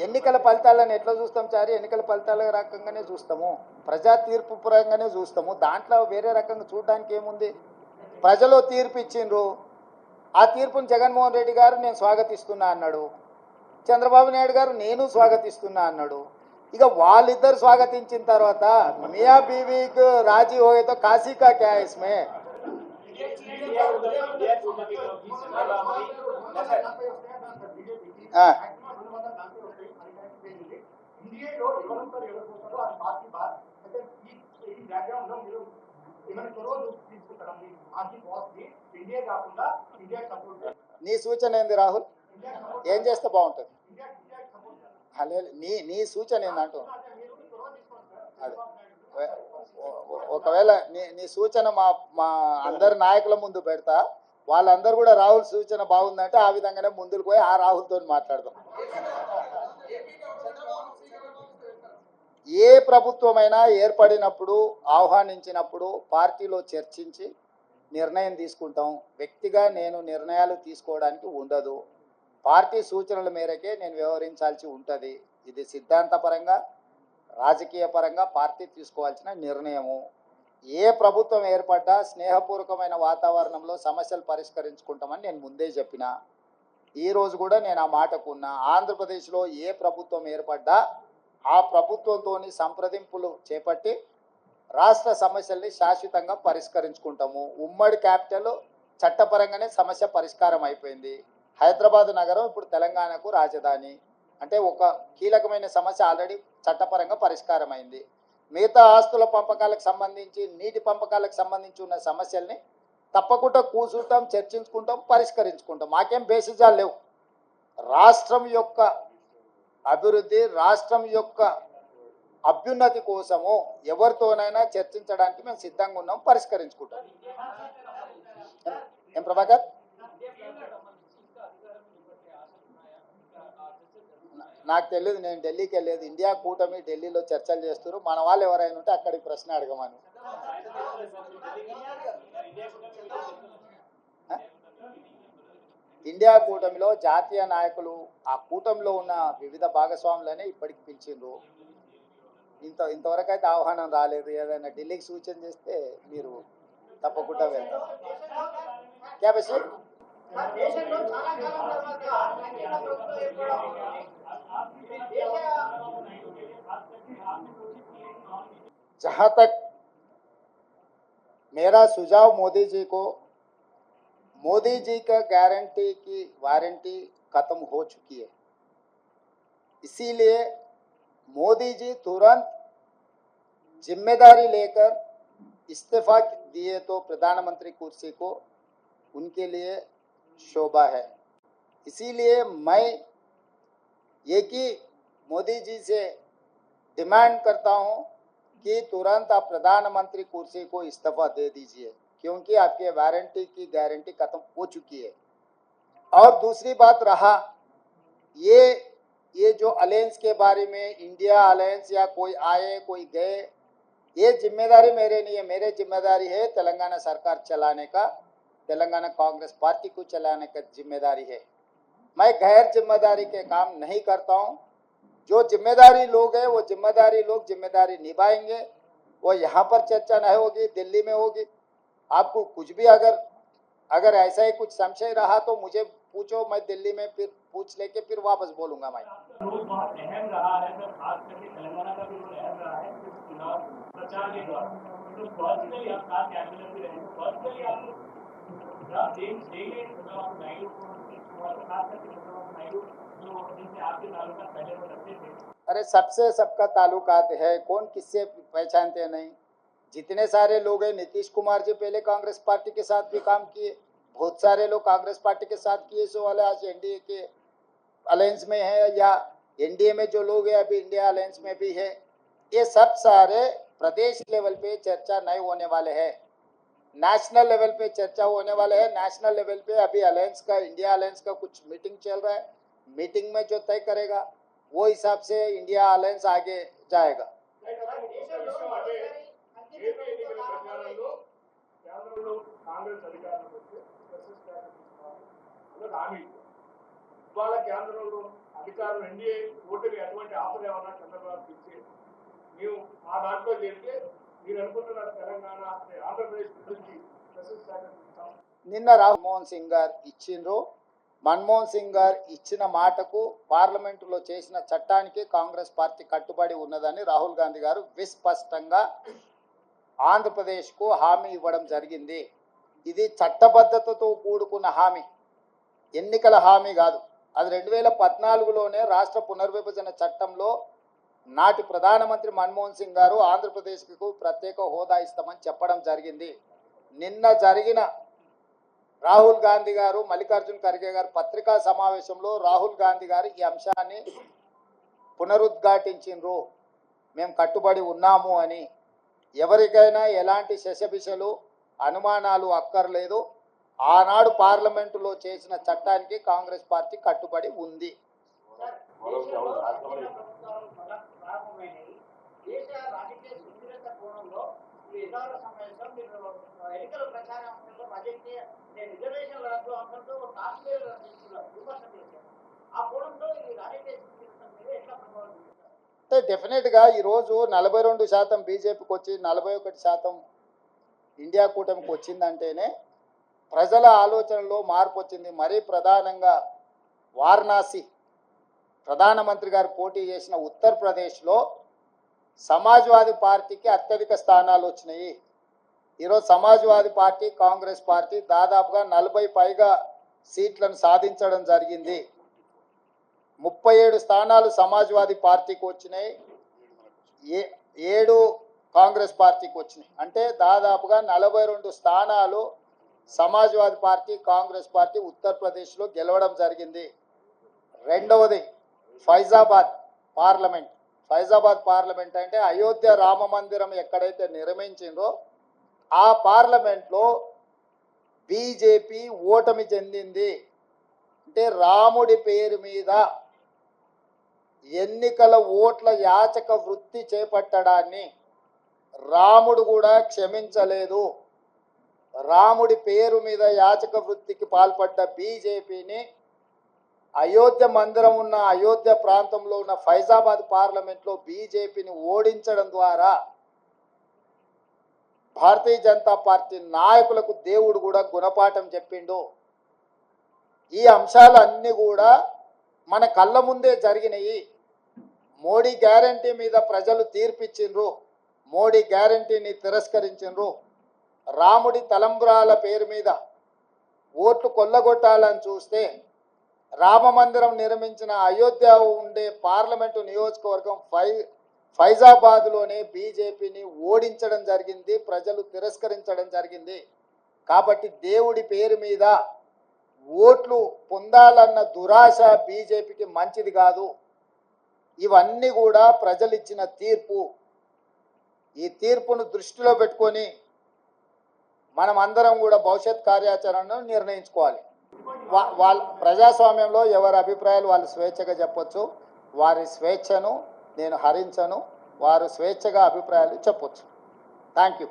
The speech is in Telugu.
ఎన్నికల ఫలితాలను ఎట్లా చూస్తాం చారి? ఎన్నికల ఫలితాల రకంగానే చూస్తాము, ప్రజా తీర్పు పరంగానే చూస్తాము. దాంట్లో వేరే రకంగా చూడడానికి ఏముంది? ప్రజలు తీర్పు ఇచ్చిండ్రు, ఆ తీర్పును జగన్మోహన్ రెడ్డి గారు నేను స్వాగతిస్తున్నా అన్నాడు, చంద్రబాబు నాయుడు గారు నేను స్వాగతిస్తున్నా అన్నాడు. ఇక వాళ్ళిద్దరు స్వాగతించిన తర్వాత మియా బీవీకి రాజీ హోయేతో కాశీ కా క్యా ఇస్మే? నీ సూచన ఏంది రాహుల్? ఏం చేస్తే బాగుంటుంది? నీ నీ సూచన ఏందంటూ? అదే ఒకవేళ నీ సూచన మా మా అందరి నాయకుల ముందు పెడతా, వాళ్ళందరూ కూడా రాహుల్ సూచన బాగుందంటే ఆ విధంగానే ముందుకు పోయి ఆ రాహుల్తో మాట్లాడదాం. ఏ ప్రభుత్వమైనా ఏర్పడినప్పుడు, ఆహ్వానించినప్పుడు పార్టీలో చర్చించి నిర్ణయం తీసుకుంటాం. వ్యక్తిగా నేను నిర్ణయాలు తీసుకోవడానికి ఉండదు. పార్టీ సూచనల మేరకే నేను వ్యవహరించాల్సి ఉంటుంది. ఇది సిద్ధాంతపరంగా, రాజకీయ పరంగా పార్టీ తీసుకోవాల్సిన నిర్ణయము. ఏ ప్రభుత్వం ఏర్పడ్డా స్నేహపూర్వకమైన వాతావరణంలో సమస్యలు పరిష్కరించుకుంటామని నేను ముందే చెప్పిన. ఈరోజు కూడా నేను ఆ మాటకున్నా. ఆంధ్రప్రదేశ్లో ఏ ప్రభుత్వం ఏర్పడ్డా ఆ ప్రభుత్వంతో సంప్రదింపులు చేపట్టి రాష్ట్ర సమస్యల్ని శాశ్వతంగా పరిష్కరించుకుంటాము. ఉమ్మడి క్యాపిటల్ చట్టపరంగానే సమస్య పరిష్కారం అయిపోయింది. హైదరాబాద్ నగరం ఇప్పుడు తెలంగాణకు రాజధాని అంటే ఒక కీలకమైన సమస్య ఆల్రెడీ చట్టపరంగా పరిష్కారం అయింది. మిగతా ఆస్తుల పంపకాలకు సంబంధించి, నీటి పంపకాలకు సంబంధించి ఉన్న సమస్యల్ని తప్పకుండా కూర్చుంటాం, చర్చించుకుంటాం, పరిష్కరించుకుంటాం. మాకేం బేసిజాలు లేవు. రాష్ట్రం యొక్క అభివృద్ధి, రాష్ట్రం యొక్క అభ్యున్నతి కోసము ఎవరితోనైనా చర్చించడానికి మేము సిద్ధంగా ఉన్నాం, పరిష్కరించుకుంటాం. ఏం ప్రభాకర్? నాకు తెలియదు, నేను ఢిల్లీకి వెళ్ళలేదు. ఇండియా కూటమి ఢిల్లీలో చర్చలు చేస్తారు. మన వాళ్ళు ఎవరైనా ఉంటే అక్కడికి ప్రశ్న అడగమని. ఇండియా కూటమిలో జాతీయ నాయకులు, ఆ కూటమిలో ఉన్న వివిధ భాగస్వాములనే ఇప్పటికి పిలిచిండ్రు. ఇంతవరకు అయితే ఆహ్వానం రాలేదు. ఏదైనా ఢిల్లీకి సూచన చేస్తే మీరు తప్పకుండా వెళ్తారు. క్యాబేసి जहां तक मेरा सुझाव मोदी जी को, मोदी जी का गारंटी की वारंटी खत्म हो चुकी है, इसीलिए मोदी जी तुरंत जिम्मेदारी लेकर इस्तीफा दिए तो प्रधानमंत्री कुर्सी को उनके लिए शोभा है। इसीलिए मैं एक ही मोदी जी से डिमांड करता हूं कि तुरंत आप प्रधानमंत्री कुर्सी को इस्तीफा दे दीजिए, क्योंकि आपके वारंटी की गारंटी खत्म हो चुकी है। और दूसरी बात रहा ये जो अलायंस के बारे में, इंडिया अलायंस या कोई आए कोई गए, ये जिम्मेदारी मेरे नहीं है। मेरे जिम्मेदारी है तेलंगाना सरकार चलाने का, तेलंगाना कांग्रेस पार्टी को चलाने का जिम्मेदारी है। मैं गैर जिम्मेदारी के काम नहीं करता हूं। जो जिम्मेदारी लोग हैं वो जिम्मेदारी लोग जिम्मेदारी निभाएंगे। वो यहाँ पर चर्चा नहीं होगी, दिल्ली में होगी। आपको कुछ भी अगर ऐसा ही कुछ संशय रहा तो मुझे पूछो, मैं दिल्ली में फिर पूछ लेके फिर वापस बोलूंगा। मैं बहुत अहम रहा है सर, खास करके तेलंगाना का भी अहम रहा है चुनाव प्रचार के दौरान। तो पर्सनली आप साथ कैबिनेट में रहे, पर्सनली आप अरे सबसे सबका ताल्लुकात है, कौन किससे पहचानते नहीं। जितने सारे लोग हैं, नीतीश कुमार जी पहले कांग्रेस पार्टी के साथ भी काम किए, बहुत सारे लोग कांग्रेस पार्टी के साथ किए, सो वाले आज एनडीए के अलायंस में है, या एनडीए में जो लोग हैं अभी इंडिया अलायंस में भी है। ये सब सारे प्रदेश लेवल पे चर्चा नहीं होने वाले हैं, नेशनल लेवल पे चर्चा होने वाले है। नेशनल लेवल पे अभी अलायंस का, इंडिया अलायंस का कुछ मीटिंग चल रहा है। मीटिंग में जो तय करेगा वो हिसाब से इंडिया अलायंस आगे जाएगा। కేంద్రంలో అధికారులు ఎన్డీఏ ఓటుని అలాంటి ఆఫర్ ఏమన్నా చంద్రబాబు ఇచ్చి మేము మా దాంట్లో చేస్తే మీరు అనుకుంటున్న తెలంగాణ ఆంధ్రప్రదేశ్ గురించి ప్రశంసిస్తాం. నిన్న మన్మోహన్ సింగ్ గారు ఇచ్చిండ్రు. మన్మోహన్ సింగ్ గారు ఇచ్చిన మాటకు పార్లమెంటులో చేసిన చట్టానికి కాంగ్రెస్ పార్టీ కట్టుబడి ఉన్నదని రాహుల్ గాంధీ గారు విస్పష్టంగా ఆంధ్రప్రదేశ్కు హామీ ఇవ్వడం జరిగింది. ఇది చట్టబద్ధతతో కూడుకున్న హామీ, ఎన్నికల హామీ కాదు. అది 2014లోనే రాష్ట్ర పునర్విభజన చట్టంలో నాటి ప్రధానమంత్రి మన్మోహన్ సింగ్ గారు ఆంధ్రప్రదేశ్కు ప్రత్యేక హోదా ఇస్తామని చెప్పడం జరిగింది. నిన్న జరిగిన రాహుల్ గాంధీ గారు మల్లికార్జున్ ఖర్గే గారు పత్రికా సమావేశంలో రాహుల్ గాంధీ గారు ఈ అంశాన్ని పునరుద్ఘాటించిండ్రు. మేము కట్టుబడి ఉన్నాము అని. ఎవరికైనా ఎలాంటి శశబిషలు అనుమానాలు అక్కర్లేదు. ఆనాడు పార్లమెంటులో చేసిన చట్టానికి కాంగ్రెస్ పార్టీ కట్టుబడి ఉంది. అంటే డెఫినెట్గా ఈరోజు 42% బీజేపీకి వచ్చి 41% ఇండియా కూటమికి వచ్చిందంటేనే ప్రజల ఆలోచనలో మార్పు వచ్చింది. మరీ ప్రధానంగా వారణాసి ప్రధానమంత్రి గారు పోటీ చేసిన ఉత్తరప్రదేశ్లో సమాజ్వాదీ పార్టీకి అత్యధిక స్థానాలు వచ్చినాయి. ఈరోజు సమాజ్వాదీ పార్టీ కాంగ్రెస్ పార్టీ దాదాపుగా 40 పైగా సీట్లను సాధించడం జరిగింది. 37 స్థానాలు సమాజ్వాదీ పార్టీకి వచ్చినాయి, 7 కాంగ్రెస్ పార్టీకి వచ్చినాయి. అంటే దాదాపుగా 42 స్థానాలు సమాజ్వాదీ పార్టీ కాంగ్రెస్ పార్టీ ఉత్తరప్రదేశ్లో గెలవడం జరిగింది. రెండవది ఫైజాబాద్ పార్లమెంట్ అంటే అయోధ్య రామ మందిరం ఎక్కడైతే నిర్మించిందో ఆ పార్లమెంట్లో బీజేపీ ఓటమి చెందింది. అంటే రాముడి పేరు మీద ఎన్నికల ఓట్ల యాచక వృత్తి చేపట్టడాన్ని రాముడు కూడా క్షమించలేదు. రాముడి పేరు మీద యాచక వృత్తికి పాల్పడ్డ బీజేపీని అయోధ్య మందిరం ఉన్న అయోధ్య ప్రాంతంలో ఉన్న ఫైజాబాద్ పార్లమెంట్లో బీజేపీని ఓడించడం ద్వారా భారతీయ జనతా పార్టీ నాయకులకు దేవుడు కూడా గుణపాఠం చెప్పిండు. ఈ అంశాలన్నీ కూడా మన కళ్ళ ముందే జరిగినాయి. మోడీ గ్యారంటీ మీద ప్రజలు తీర్పిచ్చిండ్రు, మోడీ గ్యారంటీని తిరస్కరించిండ్రు. రాముడి తలంబ్రాల పేరు మీద ఓట్లు కొల్లగొట్టాలని చూస్తే రామ మందిరం నిర్మించిన అయోధ్య ఉండే పార్లమెంటు నియోజకవర్గం ఫైజాబాద్లోనే బీజేపీని ఓడించడం జరిగింది, ప్రజలు తిరస్కరించడం జరిగింది. కాబట్టి దేవుడి పేరు మీద ఓట్లు పొందాలన్న దురాశ బీజేపీకి మంచిది కాదు. ఇవన్నీ కూడా ప్రజలు ఇచ్చిన తీర్పు. ఈ తీర్పును దృష్టిలో పెట్టుకొని మనం అందరం కూడా భవిష్యత్ కార్యాచరణను నిర్ణయించుకోవాలి. వాళ్ళ ప్రజాస్వామ్యంలో ఎవరి అభిప్రాయాలు వాళ్ళు స్వేచ్ఛగా చెప్పొచ్చు. వారి స్వేచ్ఛను నేను హరించను. వారు స్వేచ్ఛగా అభిప్రాయాలు చెప్పొచ్చు. Thank you.